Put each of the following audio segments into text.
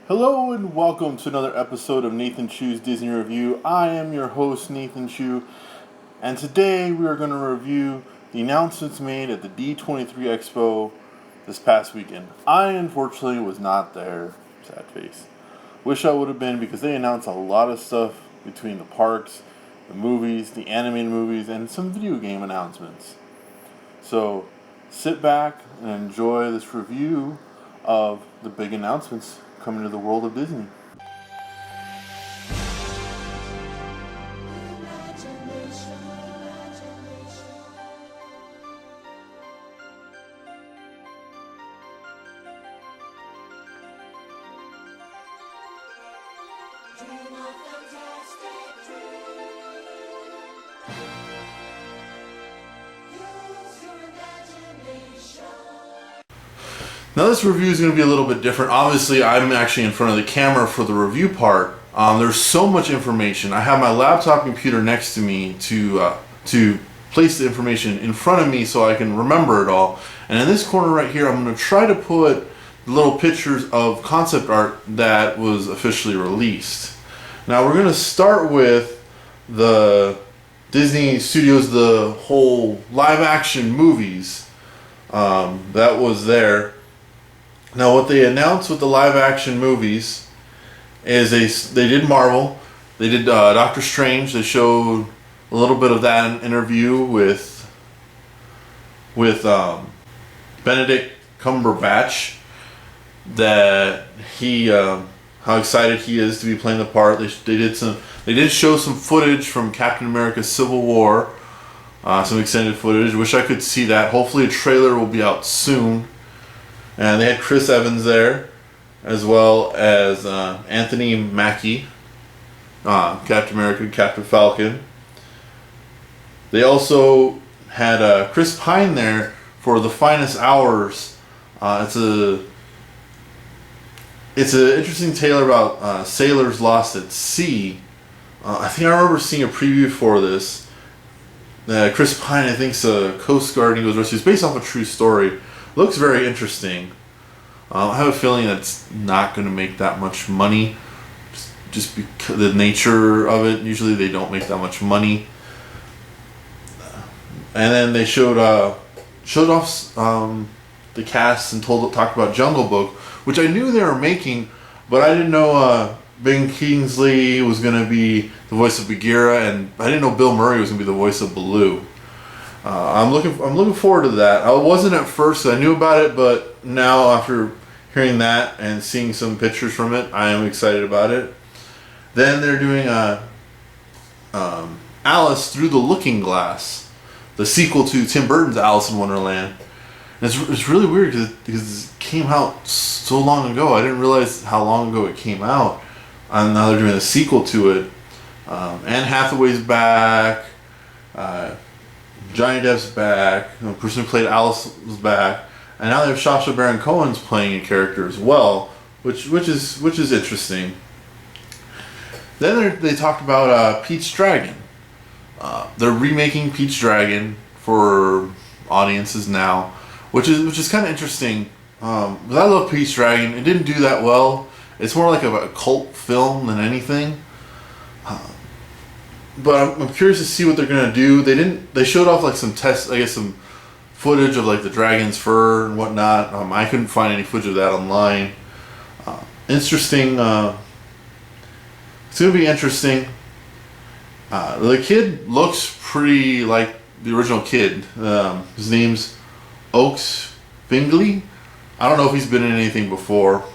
Hello and welcome to another episode of Nathanchu's Disney Review. I am your host, Nathanchu, and today we are going to review the announcements made at the D23 expo this past weekend. I unfortunately was not there, sad face. Wish I would have been because they announced a lot of stuff between the parks, the movies, the animated movies, and some video game announcements. So sit back and enjoy this review of the big announcements coming to the world of Disney. Now this review is going to be a little bit different. Obviously, I'm actually in front of the camera for the review part. There's so much information. I have my laptop computer next to me to place the information in front of me so I can remember it all. And in this corner right here, I'm going to try to put little pictures of concept art that was officially released. Now we're going to start with the Disney Studios, the whole live action movies that was there. Now, what they announced with the live-action movies is they did Marvel, they did Doctor Strange. They showed a little bit of that in an interview with Benedict Cumberbatch. That how excited he is to be playing the part. They did show some footage from Captain America: Civil War, some extended footage. Wish I could see that. Hopefully, a trailer will be out soon. And they had Chris Evans there, as well as Anthony Mackie, Captain America, Captain Falcon. They also had Chris Pine there for The Finest Hours. It's an interesting tale about sailors lost at sea. I think I remember seeing a preview for this. Chris Pine, I think, is a Coast Guard and he was rescued. It's based off a true story. Looks very interesting. I have a feeling that's not going to make that much money, just because the nature of it. Usually they don't make that much money. And then they showed off the cast and talked about Jungle Book, which I knew they were making, but I didn't know Ben Kingsley was going to be the voice of Bagheera, and I didn't know Bill Murray was going to be the voice of Baloo. I'm looking forward to that. I wasn't at first. I knew about it, but now after hearing that and seeing some pictures from it, I am excited about it. Then they're doing Alice Through the Looking Glass, the sequel to Tim Burton's Alice in Wonderland. And it's really weird because it came out so long ago. I didn't realize how long ago it came out. And now they're doing a sequel to it. Anne Hathaway's back. Johnny Depp's back. The person who played Alice was back, and now they have Sacha Baron Cohen's playing a character as well, which is interesting. Then they talked about Pete's Dragon. They're remaking Pete's Dragon for audiences now, which is kind of interesting. But I love Pete's Dragon. It didn't do that well. It's more like a cult film than anything. But I'm curious to see what they're gonna do. They showed off like some tests, I guess some footage of like the dragon's fur and whatnot. I couldn't find any footage of that online. Interesting. It's gonna be interesting. The kid looks pretty like the original kid. His name's Oaks Bingley. I don't know if he's been in anything before.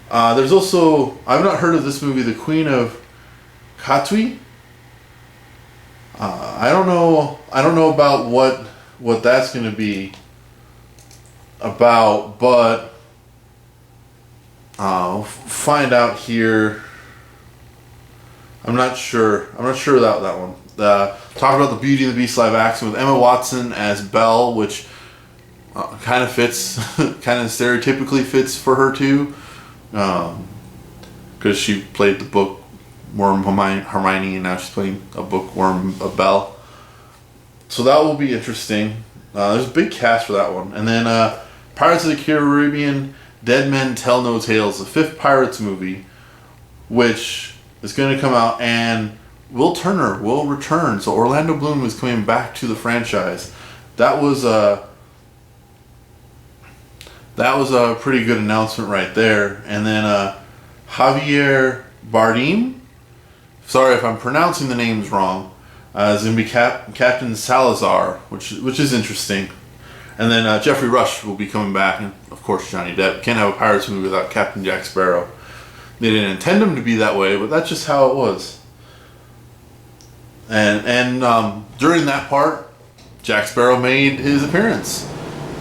There's also, I've not heard of this movie, The Queen of Katwe. I don't know about what that's going to be about, but I'll find out here. I'm not sure about that one. Talk about the Beauty and the Beast live action with Emma Watson as Belle, which kind of fits, kind of stereotypically fits for her too, because she played the bookworm Hermione, and now she's playing a bookworm of Belle. So that will be interesting. There's a big cast for that one. And then Pirates of the Caribbean Dead Men Tell No Tales, the 5th Pirates movie, which is going to come out, and Will Turner will return. So Orlando Bloom is coming back to the franchise. That was a pretty good announcement right there. And then Javier Bardem, sorry if I'm pronouncing the names wrong, is going to be Captain Salazar, which is interesting. And then Jeffrey Rush will be coming back, and of course Johnny Depp. Can't have a Pirates movie without Captain Jack Sparrow. They didn't intend him to be that way, but that's just how it was. And during that part, Jack Sparrow made his appearance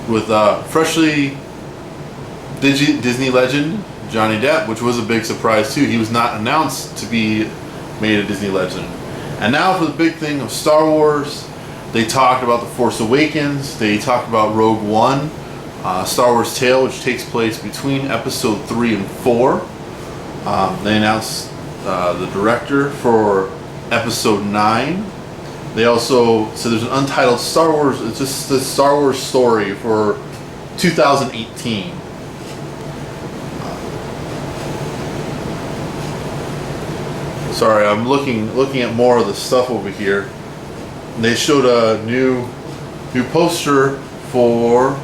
with freshly Disney legend Johnny Depp, which was a big surprise too. He was not announced to be made a Disney legend. And now for the big thing of Star Wars, they talked about The Force Awakens, they talked about Rogue One, Star Wars Tale, which takes place between episode 3 and 4. They announced the director for episode 9. They also said there's an untitled Star Wars, it's just the Star Wars story for 2018. Sorry, I'm looking at more of the stuff over here. They showed a new poster for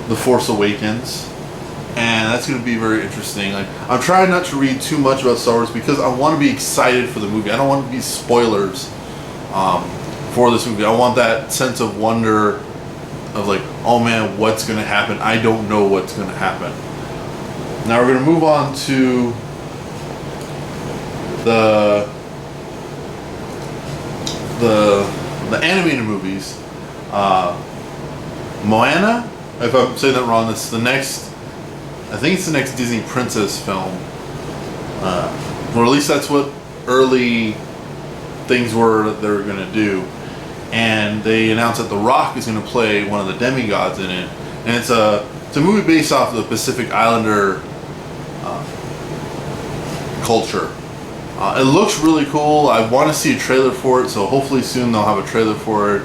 The Force Awakens, and that's going to be very interesting. Like, I'm trying not to read too much about Star Wars because I want to be excited for the movie. I don't want to be spoilers for this movie. I want that sense of wonder of like, oh man, what's going to happen? I don't know what's going to happen. Now we're going to move on to the animated movies. Moana, if I'm saying that wrong, that's the next, I think it's the next Disney princess film, or at least that's what early things were that they were going to do. And they announced that The Rock is going to play one of the demigods in it, and it's a movie based off of the Pacific Islander culture. It looks really cool. I want to see a trailer for it, so hopefully soon they'll have a trailer for it.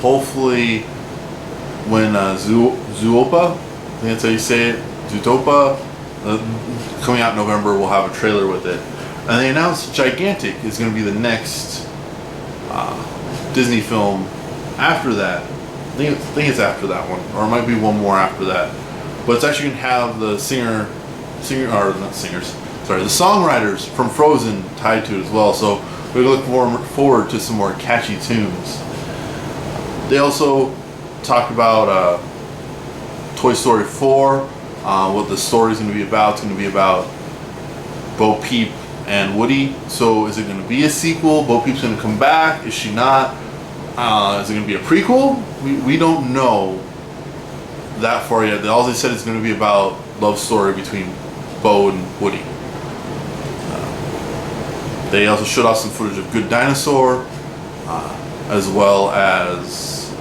Hopefully when Zootopia, I think that's how you say it, Zootopia, coming out in November, we'll have a trailer with it. And they announced Gigantic is going to be the next Disney film after that. I think it's after that one, or it might be one more after that. But it's actually going to have the the songwriters from Frozen tied to it as well. So we look forward to some more catchy tunes. They also talked about Toy Story 4, what the story is going to be about. It's going to be about Bo Peep and Woody. So is it going to be a sequel? Bo Peep's going to come back? Is she not? Is it going to be a prequel? We don't know that far yet. All they said is going to be about love story between Bo and Woody. They also showed off some footage of Good Dinosaur, as well as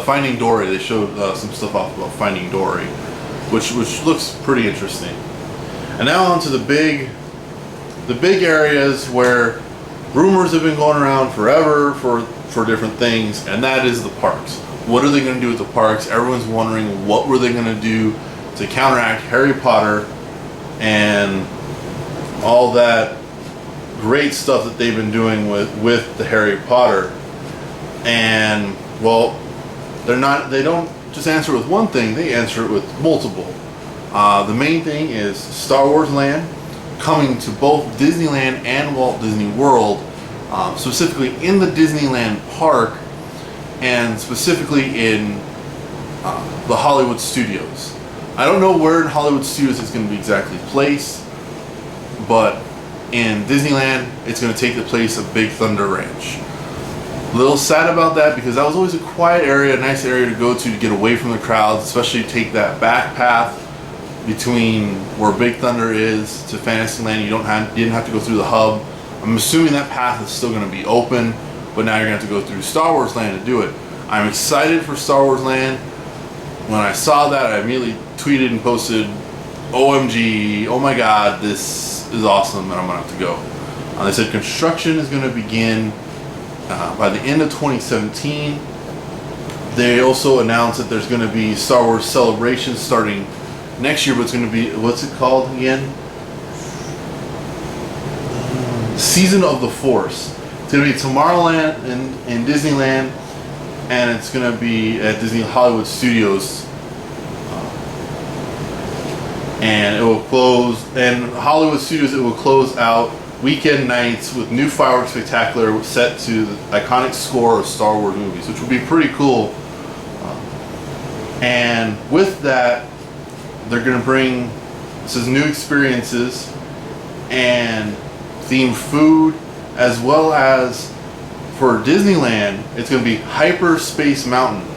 Finding Dory. They showed some stuff off about Finding Dory, which looks pretty interesting. And now on to the big areas where rumors have been going around forever for different things, and that is the parks. What are they going to do with the parks? Everyone's wondering what were they going to do to counteract Harry Potter and all that great stuff that they've been doing with the Harry Potter. And well, they don't just answer with one thing, they answer it with multiple. The main thing is Star Wars Land coming to both Disneyland and Walt Disney World, specifically in the Disneyland park and specifically in the Hollywood Studios. I don't know where in Hollywood Studios it's going to be exactly placed, but in Disneyland, it's going to take the place of Big Thunder Ranch. A little sad about that because that was always a quiet area, a nice area to go to get away from the crowds, especially take that back path between where Big Thunder is to Fantasyland. You didn't have to go through the hub. I'm assuming that path is still going to be open, but now you're going to have to go through Star Wars Land to do it. I'm excited for Star Wars Land. When I saw that, I immediately tweeted and posted, OMG, oh my god, this is awesome, and I'm going to have to go. They said construction is going to begin by the end of 2017. They also announced that there's going to be Star Wars celebrations starting next year, but it's going to be, what's it called again? Season of the Force. It's going to be Tomorrowland in Disneyland, and it's going to be at Disney Hollywood Studios. And it will close, and Hollywood Studios, it will close out weekend nights with new fireworks spectacular set to the iconic score of Star Wars movies, which will be pretty cool. And with that, they're going to bring, this is new experiences and themed food, as well as for Disneyland, it's going to be Hyperspace Mountain,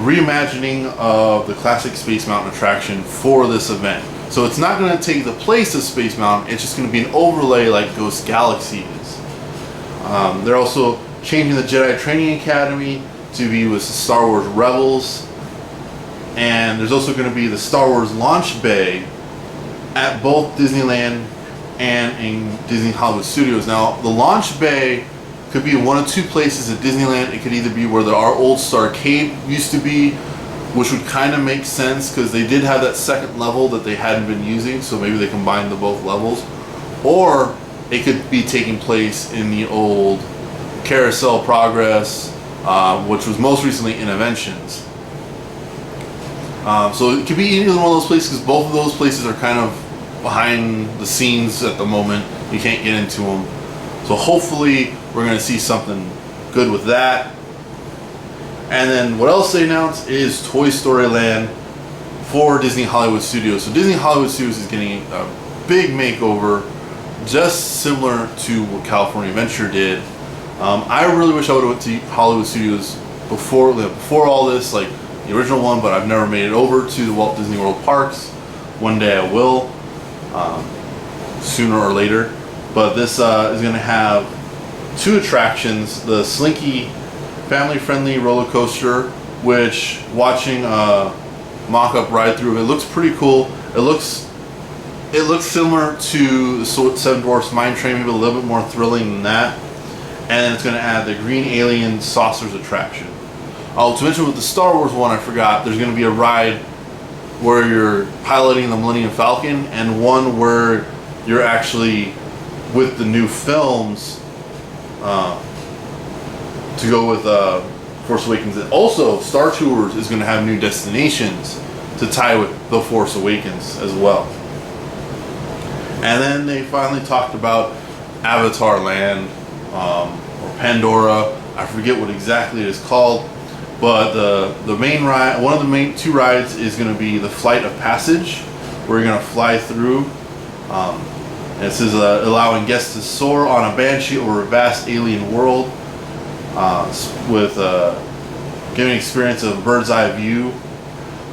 reimagining of the classic Space Mountain attraction for this event. So it's not going to take the place of Space Mountain, it's just going to be an overlay like Ghost Galaxy is. They're also changing the Jedi Training Academy to be with Star Wars Rebels. And there's also going to be the Star Wars Launch Bay at both Disneyland and in Disney Hollywood Studios. Now, the Launch Bay could be one of two places at Disneyland. It could either be where our old Starcade used to be, which would kind of make sense because they did have that second level that they hadn't been using, so maybe they combined the both levels. Or it could be taking place in the old Carousel Progress, which was most recently Interventions. So it could be either one of those places, because both of those places are kind of behind the scenes at the moment. You can't get into them. So hopefully we're going to see something good with that. And then what else they announced is Toy Story Land for Disney Hollywood Studios. So Disney Hollywood Studios is getting a big makeover, just similar to what California Adventure did. I really wish I would have went to Hollywood Studios before all this, like the original one, but I've never made it over to the Walt Disney World parks. One day I will, sooner or later. But this is going to have two attractions: the Slinky family-friendly roller coaster, which watching a mock-up ride through it looks pretty cool. It looks similar to the Seven Dwarfs Mine Train, maybe a little bit more thrilling than that. And then it's going to add the Green Alien Saucers attraction. Oh, to mention with the Star Wars one, I forgot, there's going to be a ride where you're piloting the Millennium Falcon, and one where you're actually with the new films to go with Force Awakens. And also, Star Tours is going to have new destinations to tie with The Force Awakens as well. And then they finally talked about Avatar Land, or Pandora. I forget what exactly it is called. But the main ride, one of the main two rides, is going to be the Flight of Passage, where you're going to fly through. And this is allowing guests to soar on a banshee over a vast alien world, with giving experience of a bird's eye view.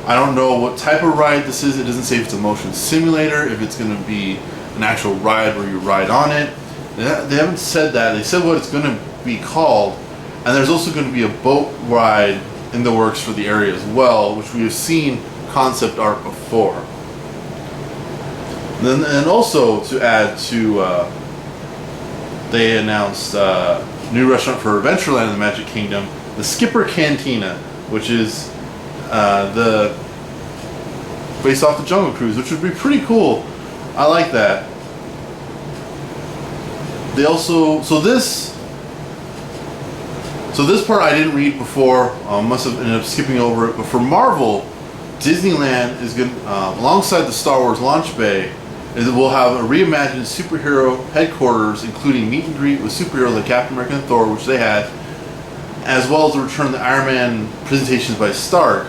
I don't know what type of ride this is. It doesn't say if it's a motion simulator, if it's going to be an actual ride where you ride on it. They haven't said that. They said what it's going to be called. And there's also going to be a boat ride in the works for the area as well, which we have seen concept art before. And also to add to, they announced a new restaurant for Adventureland in the Magic Kingdom, the Skipper Cantina, which is based off the Jungle Cruise, which would be pretty cool. I like that. They also, so this part I didn't read before, must have ended up skipping over it, but for Marvel, Disneyland is going alongside the Star Wars Launch Bay, we'll have a reimagined superhero headquarters, including meet and greet with superheroes like Captain America and Thor, which they had, as well as the return of the Iron Man presentations by Stark.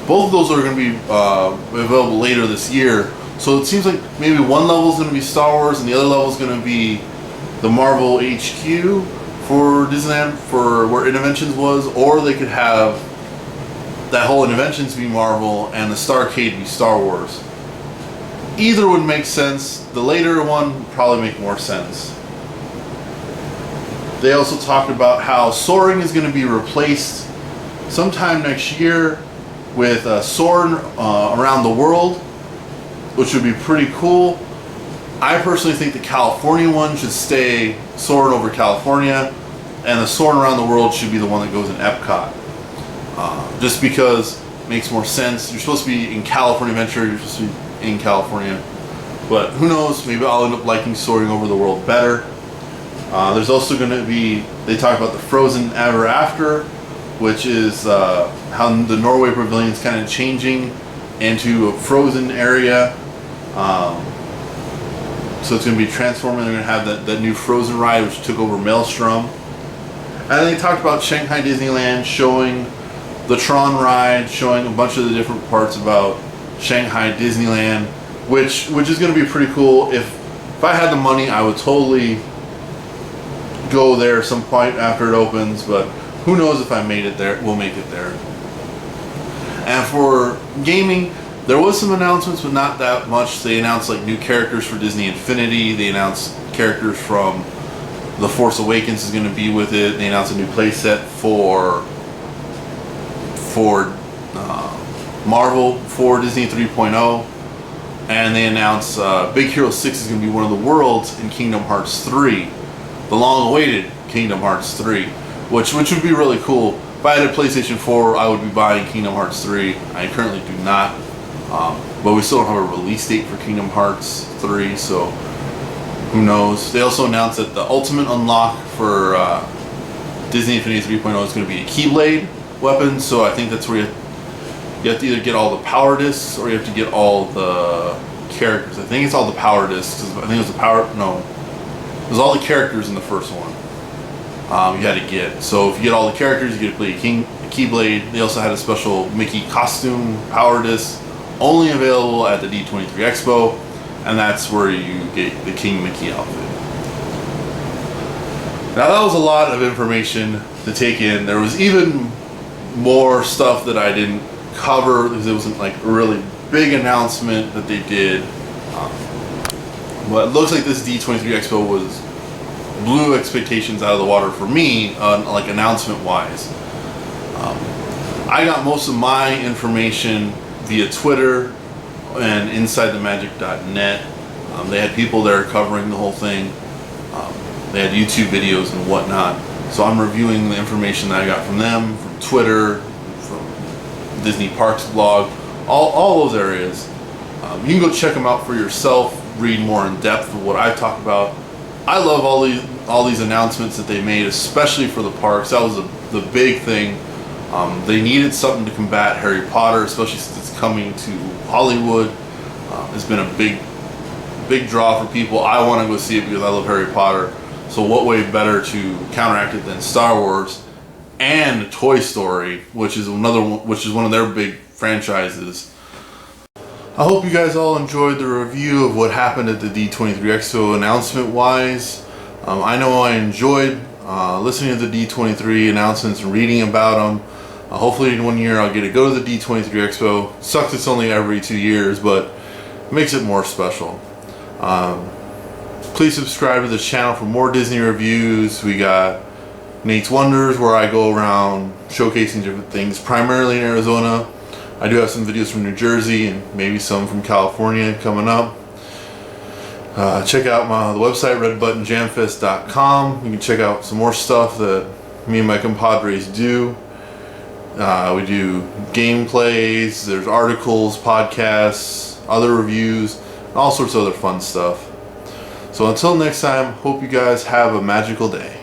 Both of those are going to be available later this year. So it seems like maybe one level is going to be Star Wars and the other level is going to be the Marvel HQ for Disneyland, for where Interventions was, or they could have that whole Interventions be Marvel and the Starcade be Star Wars. Either would make sense. The later one would probably make more sense. They also talked about how soaring is going to be replaced sometime next year with soaring around the world, which would be pretty cool. I personally think the California one should stay soaring over California, and the soaring around the world should be the one that goes in Epcot. Just because makes more sense. You're supposed to be in California Adventure. You're supposed to be in California. But who knows? Maybe I'll end up liking Soaring Over the World better. There's also going to be, they talk about the Frozen Ever After, which is how the Norway Pavilion is kind of changing into a frozen area. So it's going to be transforming. They're going to have that new Frozen ride, which took over Maelstrom. And then they talked about Shanghai Disneyland, showing the Tron ride, showing a bunch of the different parts about Shanghai Disneyland, which is going to be pretty cool. If I had the money, I would totally go there some point after it opens, but who knows if I made it there. We'll make it there. And for gaming, there was some announcements, but not that much. They announced like new characters for Disney Infinity. They announced characters from The Force Awakens is going to be with it. They announced a new playset for Marvel for Disney 3.0. And they announced Big Hero 6 is going to be one of the worlds in Kingdom Hearts 3. The long-awaited Kingdom Hearts 3. Which would be really cool. If I had a PlayStation 4, I would be buying Kingdom Hearts 3. I currently do not. But we still don't have a release date for Kingdom Hearts 3, so who knows. They also announced that the ultimate unlock for Disney Infinity 3.0 is going to be a Keyblade weapon, so I think that's where you have to either get all the power discs or you have to get all the characters. I think it's all the power discs. I think it was it was all the characters in the first one you had to get. So if you get all the characters, you get to play a Keyblade. They also had a special Mickey costume power disc, only available at the D23 expo, and that's where you get the King Mickey outfit. Now that was a lot of information to take in. There was even more stuff that I didn't cover because it wasn't like a really big announcement that they did. But it looks like this D23 expo blew expectations out of the water for me, like announcement wise. I got most of my information via Twitter and InsideTheMagic.net. They had people there covering the whole thing. They had YouTube videos and whatnot. So I'm reviewing the information that I got from them, from Twitter, from Disney Parks blog, all those areas. You can go check them out for yourself, read more in depth of what I talk about. I love all these announcements that they made, especially for the parks. That was the big thing. They needed something to combat Harry Potter, especially since it's coming to Hollywood. It's been a big draw for people. I want to go see it because I love Harry Potter. So what way better to counteract it than Star Wars and Toy Story, which is one of their big franchises. I hope you guys all enjoyed the review of what happened at the D23 Expo announcement-wise. I know I enjoyed listening to the D23 announcements and reading about them. Hopefully in 1 year I'll get to go to the D23 Expo. Sucks it's only every 2 years, but it makes it more special. Please subscribe to this channel for more Disney reviews. We got Nate's Wonders, where I go around showcasing different things, primarily in Arizona. I do have some videos from New Jersey and maybe some from California coming up. Check out the website, redbuttonjamfest.com. You can check out some more stuff that me and my compadres do. We do gameplays, there's articles, podcasts, other reviews, and all sorts of other fun stuff. So until next time, hope you guys have a magical day.